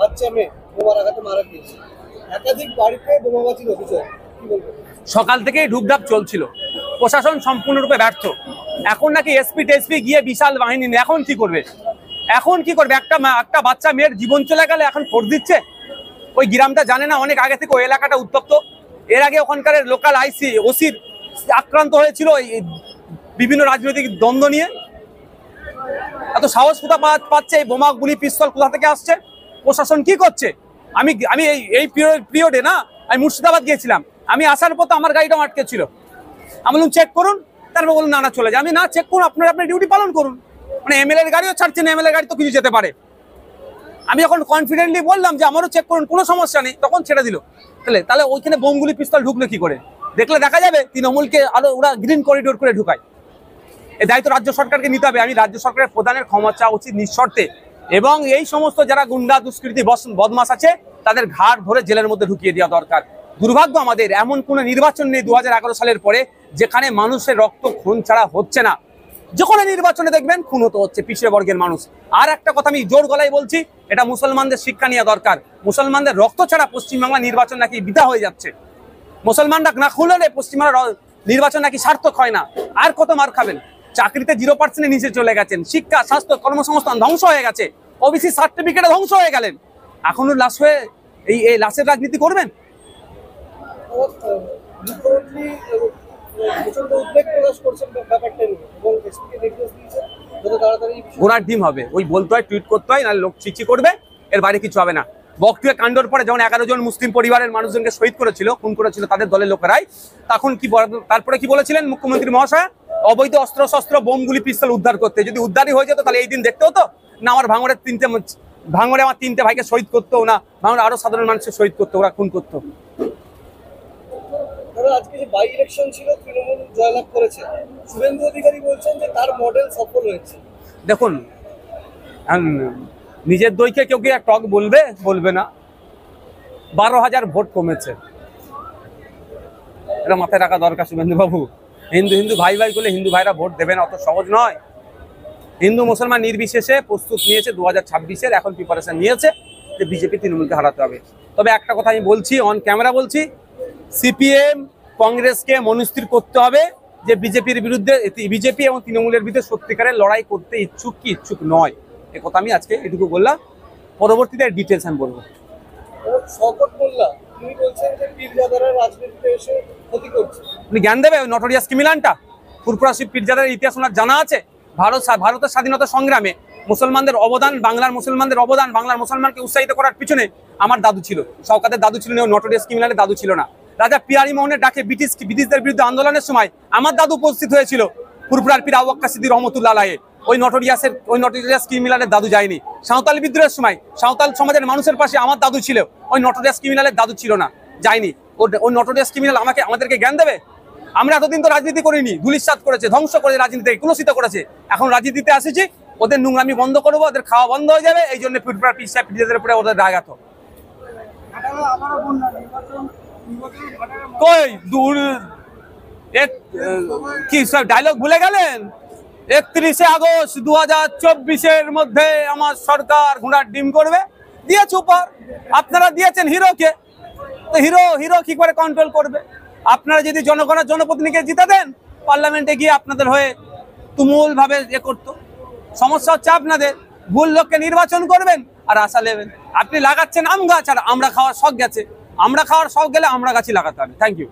আচ্ছা মেয়ে বোমার আঘাতে মারা গিয়েছে, একাধিক বাড়িতে বোমাবাজির অভিযোগ, কি বলবো? সকাল থেকেই ঢুকঢাক চলছিল, প্রশাসন সম্পূর্ণরূপে ব্যর্থ। এখন নাকি এসপি টেসপি গিয়ে বিশাল বাহিনী নিয়ে এখন কি করবে? এখন কি করবে? একটা বাচ্চা মেয়ের জীবন চলে গেলে এখন ভোট দিচ্ছে। ওই গ্রামটা জানে না অনেক আগে থেকে ওই এলাকাটা উত্তপ্ত। এর আগে ওখানকার লোকাল আইসি ওসির আক্রান্ত হয়েছিল বিভিন্ন রাজনৈতিক দ্বন্দ্ব নিয়ে। এত সাহস কোথা পাচ্ছে? এই বোমা গুলি পিস্তল কোথা থেকে আসছে? প্রশাসন কি করছে? আমি আমি এই পিরিয়ডে না, আমি মুর্শিদাবাদ গিয়েছিলাম। আমি আসার পর আমার গাড়িটাও আটকে ছিল। আমি বললাম চেক করুন, তারপর বলুন না চলে যায়। আমি না চেক করুন, আপনার ডিউটি পালন করুন। মানে এমএলএ এর গাড়িও ছাড়ছে না, এমএলএ গাড়ি তো কিছু যেতে পারে। আমি এখন কনফিডেন্টলি বললাম যে আমারও চেক করুন, কোনো সমস্যা নেই, তখন ছেড়ে দিল। তাহলে ওইখানে বোমগুলি পিস্তল ঢুকলো কি করে? দেখলে দেখা যাবে তৃণমূলকে আরো ওরা গ্রিন করিডোর করে ঢুকায়। এই দায়িত্ব রাজ্য সরকারকে নিতে হবে। আমি রাজ্য সরকারের প্রধানের ক্ষমা চাওয়া উচিত নিঃশর্তে, এবং এই সমস্ত যারা গুন্ডা দুষ্কৃতী বদমাস আছে তাদের ঘাড় ধরে জেলের মধ্যে ঢুকিয়ে দেওয়া দরকার। দুর্ভাগ্য আমাদের এমন কোনো নির্বাচন নেই 2011 সালের পরে যেখানে মানুষের রক্ত খুন ছাড়া হচ্ছে না। যখন নির্বাচনে দেখবেন খুন হতে হচ্ছে পিছিয়ে বর্গের মানুষ। আর একটা কথা আমি জোর গলায় বলছি, এটা মুসলমানদের শিক্ষা নেওয়া দরকার। মুসলমানদের রক্ত ছাড়া পশ্চিমবাংলা নির্বাচন নাকি বৃথা হয়ে যাচ্ছে। মুসলমানরা না খুললে পশ্চিমবাংলা নির্বাচন নাকি সার্থক হয় না। আর কত মার খাবেন? চাকরিতে 0% নিচে চলে গেছেন, শিক্ষা স্বাস্থ্য কর্মসংস্থান ধ্বংস হয়ে গেছে, ওবিসি সার্টিফিকেটে ধ্বংস হয়ে গেলেন। এখনো লাশ হয়ে এই লাশের রাজনীতি করবেন? ঘোড়ার ডিম হবে, ওই বলতে হয়, টুইট করতে হয়, নাহলে লোক চিচি করবে, এর বাইরে কিছু হবে না। বকটুয়ে কাণ্ডর পরে যখন 11 জন মুসলিম পরিবারের মানুষজনকে শহীদ করেছিল, খুন করেছিল তাদের দলের লোকেরাই, তখন তারপরে কি বলেছিলেন মুখ্যমন্ত্রী মহাশয়? অবৈধ অস্ত্র শস্ত্র বোমগুলি পিস্তল উদ্ধার করতে। যদি উদ্ধারই হয়ে যেত তাহলে এই দিন দেখতে হতো না? আমার ভাঙড়ে আমার 3টে ভাইকে শহীদ করতো না, ভাঙড়ে আরো সাধারণ মানুষকে শহীদ করতো, ওরা খুন করতো। আজকে যে বাই ইলেকশন ছিল, তৃণমূল জয়লাভ করেছে, শুভেন্দু অধিকারী বলছেন যে তার মডেল সফল হয়েছে। দেখুন, নিজের দইকে কেউ কি টক বলবে না। 12,000 ভোট কমেছে, এটা মাথায় রাখা দরকার শুভেন্দু বাবু। হিন্দু ভাই করলে হিন্দু ভাইরা ভোট দেবে না, অত সহজ নয়। হিন্দু মুসলমান নির্বিশেষে প্রস্তুত নিয়েছে 2026-এর, এখন প্রিপারেশন নিয়েছে যে বিজেপি তৃণমূলকে হারাতে হবে। তবে একটা কথা আমি বলছি, অন ক্যামেরা বলছি, সিপিএম কংগ্রেসকে মনস্থির করতে হবে যে বিজেপির বিরুদ্ধে, বিজেপি এবং তৃণমূলের বিরুদ্ধে সত্যিকারের লড়াই করতে ইচ্ছুক কি ইচ্ছুক নয়। এ কথা আমি আজকে এটুকু বললাম, পরবর্তীতে ডিটেলস আমি বলবো। আপনি জ্ঞান দেবে নটোরিয়াস ক্রিমিনালটা? ফুরফুরা শিব পীরজাদার ইতিহাস ওনার জানা আছে? ভারতের স্বাধীনতা সংগ্রামে মুসলমানদের অবদান, বাংলার মুসলমানদের অবদান, বাংলার মুসলমানকে উৎসাহিত করার পিছনে আমার দাদু ছিল, শওকতের দাদু ছিল, নটোরিয়াস ক্রিমিনালের দাদু ছিল না। রাজা পিয়ারি মোহনের ডাকে ব্রিটিশদের বিরুদ্ধে আন্দোলনের সময় আমার দাদু উপস্থিত হয়েছিল ফুরফুরার পীর আবু বকর সিদ্দিক রহমতুল্লাহ আলাইহি। ওই নটোরিয়াস ক্রিমিনালের দাদু যায়নি। সাঁওতাল বিদ্রোহের সময় সাঁওতাল সমাজের মানুষের পাশে আমার দাদু ছিল, ওই নটোরিয়াস ক্রিমিনালের দাদু ছিল না, যায়নি। ওই নটোরিয়াস ক্রিমিনাল আমাদেরকে জ্ঞান দেবে? আমরা এতদিন তো রাজনীতি করিনি, ধুলিস্যাৎ করেছে, ধ্বংস করেছে, রাজনীতিকে কুলসিত করেছে। এখন রাজনীতিতে আসেছি, ওদের নোংরামি বন্ধ করবো, ওদের খাওয়া বন্ধ হয়ে যাবে। এই জন্য পীরজাদার উপরে ওদের রাগাত। কই দূর কি সব ডায়লগ ভুলে গেলেন? 31 আগস্ট 2024-এর মধ্যে আমার সরকার ঘোড়ার ডিম করবে দিয়েছে উপহার। আপনারা দিয়েছেন হিরোকে, তো হিরো কি করে কন্ট্রোল করবে? আপনারা যদি জনগণের জনপ্রতিনিধিকে জিতে দেন, পার্লামেন্টে গিয়ে আপনাদের হয়ে তুমুল ভাবে করতো। সমস্যা হচ্ছে আপনাদের ভুল লোককে নির্বাচন করবেন আর আশা নেবেন। আপনি লাগাচ্ছেন আম গাছ, আর আমরা খাওয়ার শখ গেছে। আমরা খাওয়ার শখ গেলে আমরা গাছই লাগাতে হবে। Thank you.